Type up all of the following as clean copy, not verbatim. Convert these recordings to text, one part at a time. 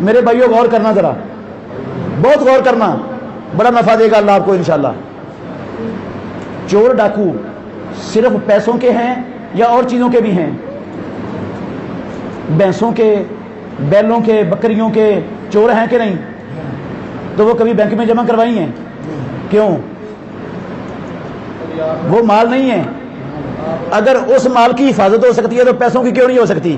میرے بھائیوں غور کرنا ذرا، بہت غور کرنا، بڑا نفع دے گا اللہ آپ کو انشاءاللہ۔ چور ڈاکو صرف پیسوں کے ہیں یا اور چیزوں کے بھی ہیں؟ بھینسوں کے، بیلوں کے، بکریوں کے چور ہیں کہ نہیں؟ تو وہ کبھی بینک میں جمع کروائی ہیں؟ کیوں؟ وہ مال نہیں ہے۔ اگر اس مال کی حفاظت ہو سکتی ہے تو پیسوں کی کیوں نہیں ہو سکتی؟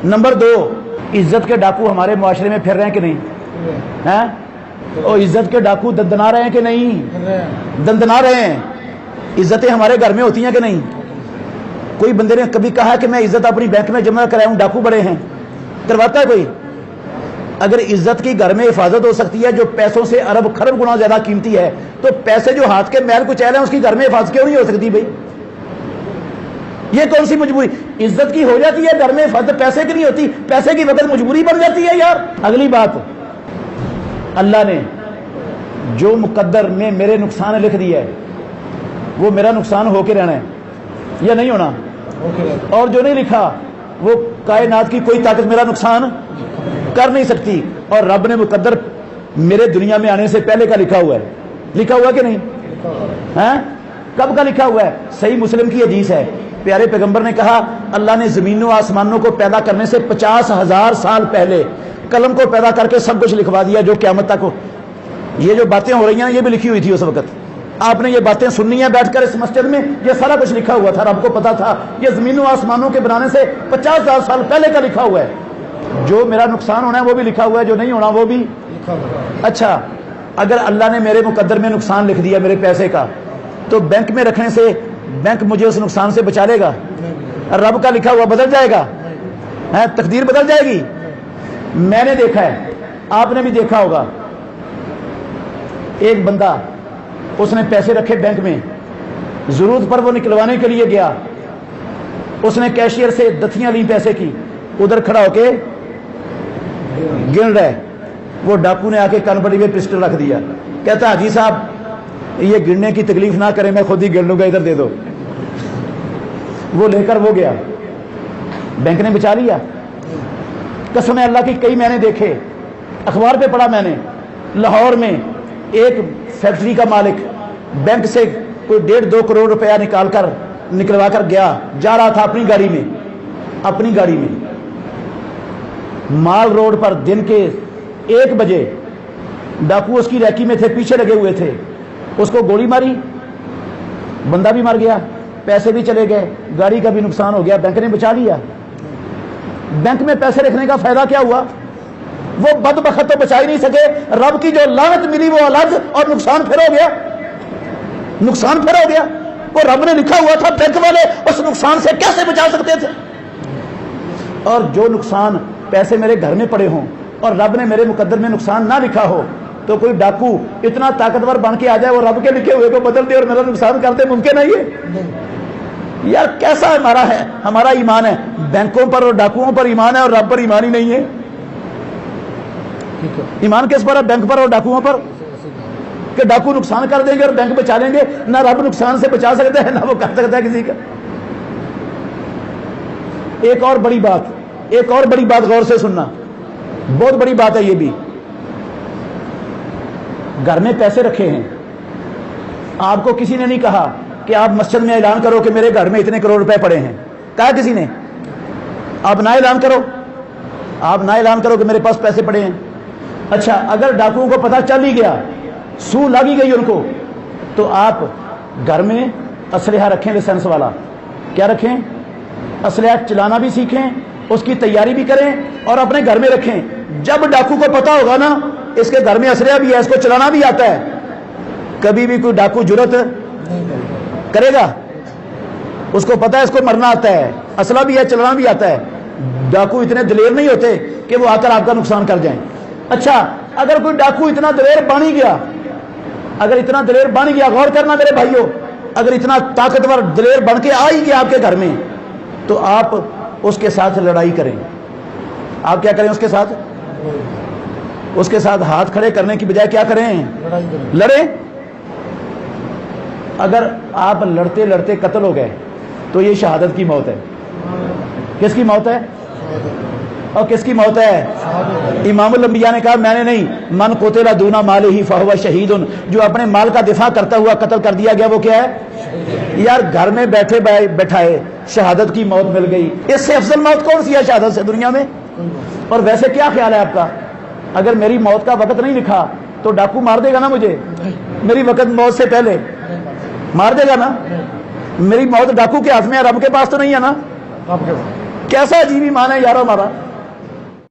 نمبر 2، عزت کے ڈاکو ہمارے معاشرے میں پھر رہے ہیں کہ نہیں؟ ہیں؟ اور عزت کے ڈاکو دندنا رہے ہیں کہ نہیں؟ دندنا رہے ہیں۔ عزتیں ہمارے گھر میں ہوتی ہیں کہ نہیں؟ کوئی بندے نے کبھی کہا کہ میں عزت اپنی بینک میں جمع کرایا ہوں، ڈاکو بڑے ہیں؟ کرواتا ہے کوئی؟ اگر عزت کی گھر میں حفاظت ہو سکتی ہے جو پیسوں سے ارب خرب گنا زیادہ قیمتی ہے، تو پیسے جو ہاتھ کے میل کچیل ہیں اس کی گھر میں حفاظت کیوں نہیں ہو سکتی بھائی؟ یہ کون سی مجبوری؟ عزت کی ہو جاتی ہے گھر میں حفاظت، پیسے کی نہیں ہوتی، پیسے کی وقت مجبوری بن جاتی ہے یار۔ اگلی بات، اللہ نے جو مقدر میں میرے نقصان لکھ دیا ہے وہ میرا نقصان ہو کے رہنا ہے یا نہیں ہونا؟ اور جو نہیں لکھا وہ کائنات کی کوئی طاقت میرا نقصان کر نہیں سکتی۔ اور رب نے مقدر میرے دنیا میں آنے سے پہلے کا لکھا ہوا ہے، لکھا ہوا کہ نہیں؟ ہاں، کب کا لکھا ہوا ہے؟ صحیح مسلم کی حدیث ہے، پیارے پیغمبر نے کہا اللہ نے زمینوں آسمانوں کو پیدا کرنے سے 50,000 سال پہلے قلم کو پیدا کر کے سب کچھ لکھوا دیا جو قیامت تک ہو۔ یہ جو باتیں ہو رہی ہیں یہ بھی لکھی ہوئی تھی اس وقت، آپ نے یہ باتیں سننی ہیں بیٹھ کر اس مسجد میں، یہ سارا کچھ لکھا ہوا تھا، رب کو پتا تھا یہ زمینوں آسمانوں کے بنانے سے 50,000 سال پہلے کا لکھا ہوا ہے۔ جو میرا نقصان ہونا ہے وہ بھی لکھا ہوا ہے، جو نہیں ہونا وہ بھی۔ اچھا، اگر اللہ نے میرے مقدر میں نقصان لکھ دیا میرے پیسے کا، تو بینک میں رکھنے سے بینک مجھے اس نقصان سے بچا لے گا؟ رب کا لکھا ہوا بدل جائے گا؟ تقدیر بدل جائے گی؟ میں نے دیکھا ہے، آپ نے بھی دیکھا ہوگا، ایک بندہ اس نے پیسے رکھے بینک میں، ضرورت پر وہ نکلوانے کے لیے گیا، اس نے کیشیئر سے دتھیاں لی پیسے کی، ادھر کھڑا ہو کے گن رہے، وہ ڈاکو نے آ کے کان پٹی میں پسٹل رکھ دیا، کہتا حاجی صاحب یہ گننے کی تکلیف نہ کریں، میں خود ہی گن لوں گا، ادھر دے دو۔ وہ لے کر وہ گیا، بینک نے بچا لیا؟ قسم اللہ کی، کئی میں نے دیکھے، اخبار پہ پڑھا میں نے، لاہور میں ایک فیکٹری کا مالک بینک سے کوئی 1.5-2 کروڑ روپیہ نکلوا کر گیا، جا رہا تھا اپنی گاڑی میں مال روڈ پر، دن کے 1 بجے ڈاکو اس کی ریکی میں تھے، پیچھے لگے ہوئے تھے، اس کو گولی ماری، بندہ بھی مر گیا، پیسے بھی چلے گئے، گاڑی کا بھی نقصان ہو گیا، بینک نے بچا لیا۔ بینک میں پیسے رکھنے کا فائدہ کیا ہوا؟ وہ بدبخت تو بچا ہی نہیں سکے، رب کی جو لعنت ملی وہ الگ، اور نقصان پھر ہو گیا، نقصان پھر ہو گیا۔ وہ رب نے لکھا ہوا تھا، بینک والے اس نقصان سے کیسے بچا سکتے تھے؟ اور جو نقصان پیسے میرے گھر میں پڑے ہوں اور رب نے میرے مقدر میں نقصان نہ لکھا ہو، تو کوئی ڈاکو اتنا طاقتور بن کے آ جائے وہ رب کے لکھے ہوئے کو بدل دے اور میرا نقصان کر دے، ممکن ہے یہ؟ یار کیسا ہمارا ایمان ہے؟ بینکوں پر اور ڈاکوؤں پر ایمان ہے اور رب پر ایمان ہی نہیں ہے۔ ایمان کس پر ہے؟ بینک پر اور ڈاکوؤں پر، کہ ڈاکو نقصان کر دیں گے اور بینک بچا لیں گے، نہ رب نقصان سے بچا سکتا ہے نہ وہ کر سکتا ہے کسی کا۔ ایک اور بڑی بات غور سے سننا، بہت بڑی بات ہے یہ بھی۔ گھر میں پیسے رکھے ہیں، آپ کو کسی نے نہیں کہا کہ آپ مسجد میں اعلان کرو کہ میرے گھر میں اتنے کروڑ روپے پڑے ہیں، کہا کسی نے؟ آپ نہ اعلان کرو کہ میرے پاس پیسے پڑے ہیں۔ اچھا، اگر ڈاکوؤں کو پتہ چل ہی گیا، سو لگی گئی ان کو، تو آپ گھر میں اسلحہ رکھیں، لائسنس والا۔ کیا رکھیں؟ اسلحہ چلانا بھی سیکھیں، اس کی تیاری بھی کریں اور اپنے گھر میں رکھیں۔ جب ڈاکو کو پتا ہوگا نا اس کے گھر میں اسلحہ بھی ہے، اس کو چلانا بھی آتا ہے، کبھی بھی کوئی ڈاکو جرت کرے گا؟ اس کو پتا ہے اس کو مرنا آتا ہے، اسلحہ بھی ہے، چلانا بھی آتا ہے۔ ڈاکو اتنے دلیر نہیں ہوتے کہ وہ آ کر آپ کا نقصان کر جائیں۔ اچھا، اگر کوئی ڈاکو اتنا دلیر بن گیا، غور کرنا میرے بھائیوں، اگر اتنا طاقتور دلیر بن کے آ ہی گیا آپ کے گھر میں، تو آپ اس کے ساتھ لڑائی کریں۔ آپ کیا کریں؟ اس کے ساتھ ہاتھ کھڑے کرنے کی بجائے کیا کریں؟ لڑیں۔ اگر آپ لڑتے لڑتے قتل ہو گئے تو یہ شہادت کی موت ہے۔ کس کی موت ہے؟ اور کس کی موت ہے؟ امام الانبیاء نے کہا میں نے نہیں، من قتل دون مالہ فہو شہید، جو اپنے مال کا دفاع کرتا ہوا قتل کر دیا گیا وہ کیا ہے؟ یار گھر میں بیٹھے بیٹھائے شہادت کی موت مل گئی، اس سے افضل موت کون سی ہے شہادت سے دنیا میں؟ اور ویسے کیا خیال ہے آپ کا؟ اگر میری موت کا وقت نہیں لکھا تو ڈاکو مار دے گا نا مجھے؟ میری وقت موت سے پہلے مار دے گا نا؟ میری موت ڈاکو کے ہاتھ میں ہے، رب کے پاس تو نہیں ہے نا؟ آپ کے کیسا عجیب ایمان ہے یار ہمارا۔